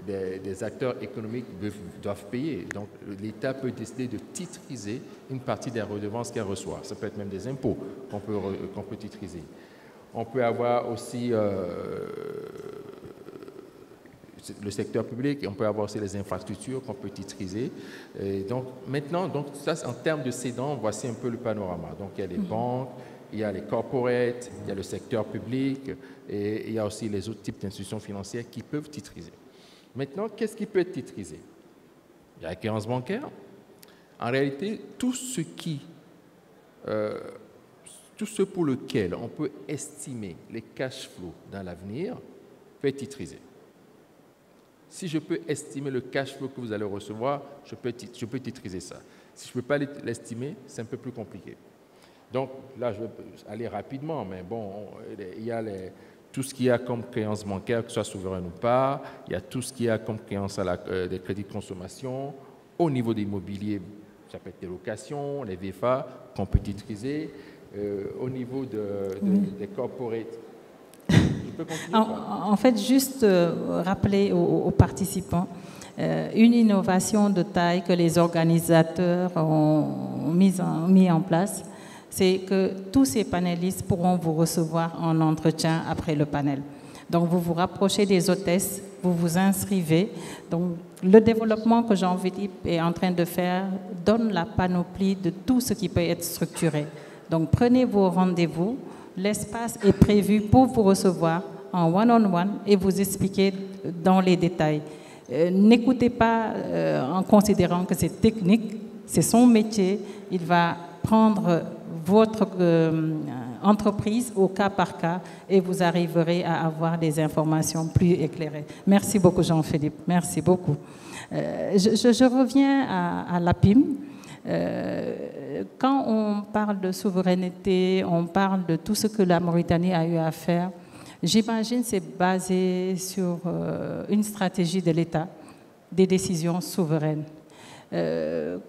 des acteurs économiques doivent payer. Donc, l'État peut décider de titriser une partie des redevances qu'elle reçoit. Ça peut être même des impôts qu'on peut titriser. On peut avoir aussi le secteur public et on peut avoir aussi les infrastructures qu'on peut titriser. Et donc, maintenant, ça, en termes de cédants, voici un peu le panorama. Donc, il y a les banques, il y a les corporates, il y a le secteur public et il y a aussi les autres types d'institutions financières qui peuvent titriser. Maintenant, qu'est-ce qui peut être titrisé? Il y a la créance bancaire. En réalité, tout ce pour lequel on peut estimer les cash flows dans l'avenir peut être titrisé. Si je peux estimer le cash flow que vous allez recevoir, je peux titriser ça. Si je ne peux pas l'estimer, c'est un peu plus compliqué. Donc là, je vais aller rapidement, mais bon, il y a tout ce qu'il y a comme créance bancaire, que ce soit souveraine ou pas, il y a tout ce qu'il y a comme créance des crédits de consommation. Au niveau de l'immobilier, ça peut être des locations, les VFA qu'on peut titриser. Au niveau des corporates. Je peux continuer, en fait, juste rappeler aux participants une innovation de taille que les organisateurs ont mis en place, c'est que tous ces panélistes pourront vous recevoir en entretien après le panel. Donc, vous vous rapprochez des hôtesses, vous vous inscrivez. Donc, le développement que Jean-Philippe est en train de faire donne la panoplie de tout ce qui peut être structuré. Donc, prenez vos rendez-vous. L'espace est prévu pour vous recevoir en one-on-one et vous expliquer dans les détails. N'écoutez pas en considérant que c'est technique, c'est son métier. Il va prendre votre entreprise au cas par cas et vous arriverez à avoir des informations plus éclairées. Merci beaucoup, Jean-Philippe. Merci beaucoup. Je reviens à l'APIM. Quand on parle de souveraineté, on parle de tout ce que la Mauritanie a eu à faire, j'imagine que c'est basé sur une stratégie de l'État, des décisions souveraines.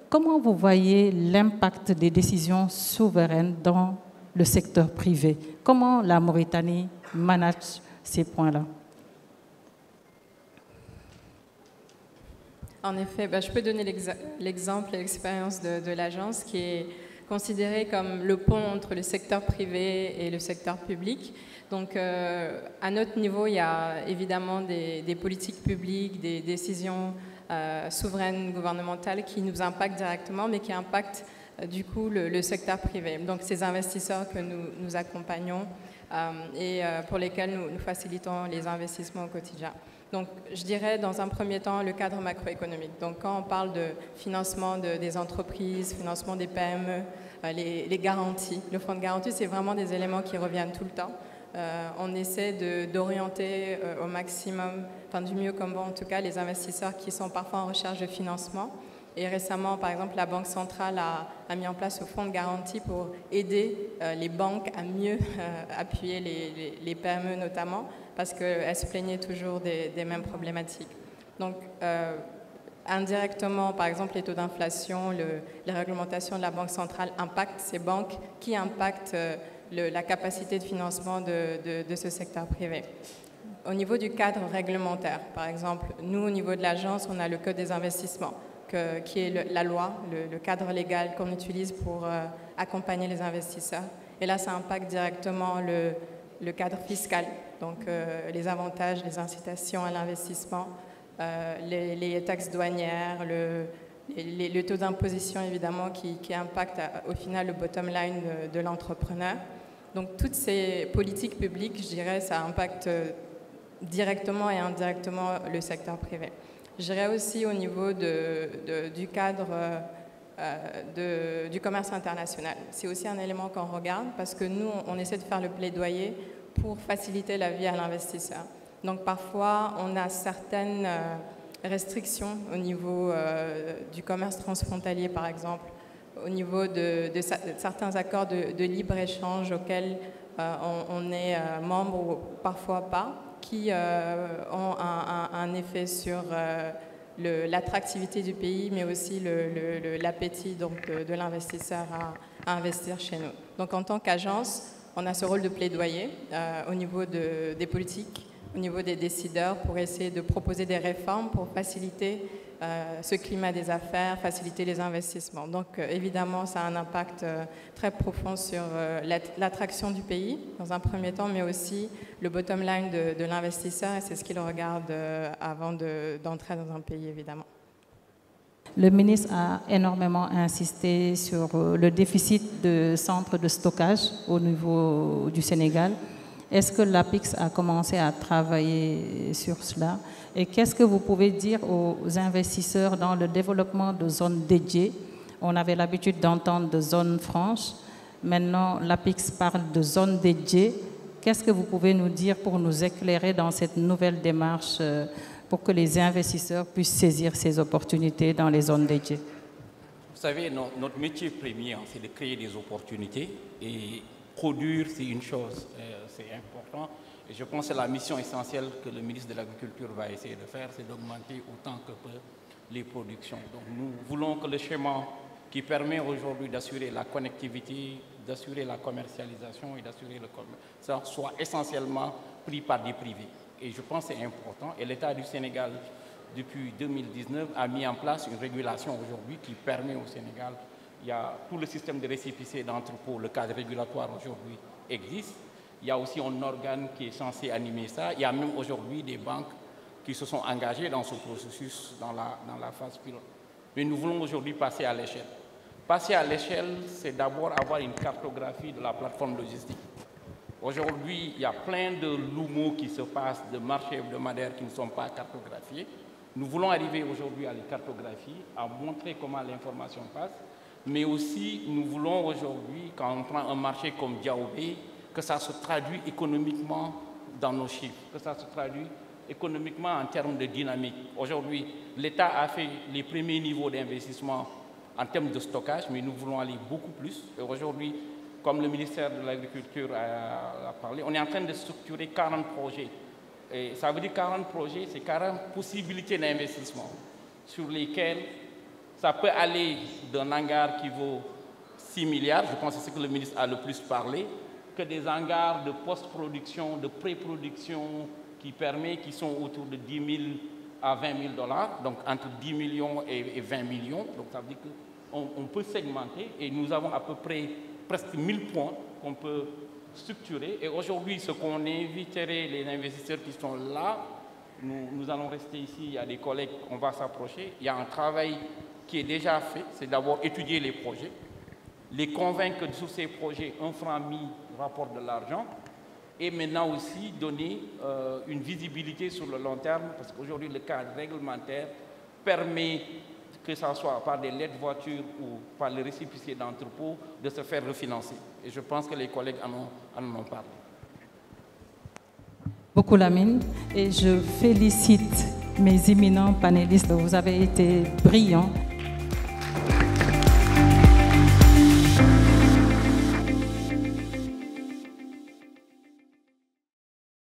Comment vous voyez l'impact des décisions souveraines dans le secteur privé? Comment la Mauritanie manage ces points-là? En effet, je peux donner l'exemple et l'expérience de l'agence qui est considérée comme le pont entre le secteur privé et le secteur public. Donc, à notre niveau, il y a évidemment des politiques publiques, des décisions souveraines gouvernementales qui nous impactent directement, mais qui impactent du coup le secteur privé. Donc, ces investisseurs que nous accompagnons et pour lesquels nous facilitons les investissements au quotidien. Donc, je dirais dans un premier temps le cadre macroéconomique. Donc, quand on parle de financement des entreprises, financement des PME, les garanties, le fonds de garantie, c'est vraiment des éléments qui reviennent tout le temps. On essaie d'orienter au maximum, enfin du mieux comme bon en tout cas, les investisseurs qui sont parfois en recherche de financement. Et récemment, par exemple, la Banque centrale a mis en place ce fonds de garantie pour aider les banques à mieux appuyer les PME notamment, parce qu'elles se plaignaient toujours des mêmes problématiques. Donc, indirectement, par exemple, les taux d'inflation, les réglementations de la Banque centrale impactent ces banques qui impactent la capacité de financement de ce secteur privé. Au niveau du cadre réglementaire, par exemple, nous, au niveau de l'agence, on a le Code des investissements, qui est la loi, le cadre légal qu'on utilise pour accompagner les investisseurs. Et là, ça impacte directement le cadre fiscal, donc les avantages, les incitations à l'investissement, les taxes douanières, le taux d'imposition évidemment qui impacte au final le bottom line de l'entrepreneur. Donc toutes ces politiques publiques, je dirais, ça impacte directement et indirectement le secteur privé. Je dirais aussi au niveau du cadre du commerce international. C'est aussi un élément qu'on regarde parce que nous, on essaie de faire le plaidoyer pour faciliter la vie à l'investisseur. Donc parfois, on a certaines restrictions au niveau du commerce transfrontalier, par exemple, au niveau de certains accords de libre-échange auxquels on est membre ou parfois pas, qui ont un effet sur l'attractivité du pays, mais aussi l'appétit de l'investisseur à investir chez nous. Donc en tant qu'agence, on a ce rôle de plaidoyer au niveau des politiques, au niveau des décideurs, pour essayer de proposer des réformes pour faciliter ce climat des affaires, faciliter les investissements. Donc évidemment, ça a un impact très profond sur l'attraction du pays, dans un premier temps, mais aussi le bottom line de l'investisseur, et c'est ce qu'il regarde avant d'entrer dans un pays, évidemment. Le ministre a énormément insisté sur le déficit de centres de stockage au niveau du Sénégal. Est-ce que l'APIX a commencé à travailler sur cela? Et qu'est-ce que vous pouvez dire aux investisseurs dans le développement de zones dédiées? On avait l'habitude d'entendre de zones franches. Maintenant, l'APIX parle de zones dédiées. Qu'est-ce que vous pouvez nous dire pour nous éclairer dans cette nouvelle démarche pour que les investisseurs puissent saisir ces opportunités dans les zones dédiées? Vous savez, notre métier premier, c'est de créer des opportunités. Et produire, c'est une chose, c'est important. Et je pense que la mission essentielle que le ministre de l'Agriculture va essayer de faire, c'est d'augmenter autant que peut les productions. Donc nous voulons que le schéma qui permet aujourd'hui d'assurer la connectivité, d'assurer la commercialisation et d'assurer le commerce soit essentiellement pris par des privés. Et je pense que c'est important. Et l'État du Sénégal, depuis 2019, a mis en place une régulation aujourd'hui qui permet au Sénégal, il y a tout le système de récépissé d'entrepôt, le cadre régulatoire aujourd'hui existe. Il y a aussi un organe qui est censé animer ça. Il y a même aujourd'hui des banques qui se sont engagées dans ce processus, dans la phase pilote. Mais nous voulons aujourd'hui passer à l'échelle. Passer à l'échelle, c'est d'abord avoir une cartographie de la plateforme logistique. Aujourd'hui, il y a plein de LUMO qui se passent, de marchés hebdomadaires qui ne sont pas cartographiés. Nous voulons arriver aujourd'hui à les cartographier, à montrer comment l'information passe, mais aussi nous voulons aujourd'hui, quand on prend un marché comme Diaobé, que ça se traduit économiquement dans nos chiffres, que ça se traduit économiquement en termes de dynamique. Aujourd'hui, l'État a fait les premiers niveaux d'investissement en termes de stockage, mais nous voulons aller beaucoup plus. Et aujourd'hui, comme le ministère de l'Agriculture a parlé, on est en train de structurer 40 projets. Et ça veut dire 40 projets, c'est 40 possibilités d'investissement sur lesquelles ça peut aller d'un hangar qui vaut 6 milliards, je pense que c'est ce que le ministre a le plus parlé, que des hangars de post-production, de pré-production qui sont autour de 10 000 à 20 000 $, donc entre 10 millions et 20 millions. Donc ça veut dire qu'on peut segmenter et nous avons à peu près presque 1000 points qu'on peut structurer. Et aujourd'hui, ce qu'on inviterait les investisseurs qui sont là, nous allons rester ici, il y a des collègues, on va s'approcher. Il y a un travail qui est déjà fait, c'est d'abord étudier les projets, les convaincre que sur ces projets, un franc mis rapporte de l'argent, et maintenant aussi donner une visibilité sur le long terme, parce qu'aujourd'hui le cadre réglementaire permet, que ce soit par des lettres voitures ou par les récépissés d'entrepôt, de se faire refinancer. Et je pense que les collègues en ont parlé. Beaucoup Lamine, et je félicite mes éminents panélistes, vous avez été brillants.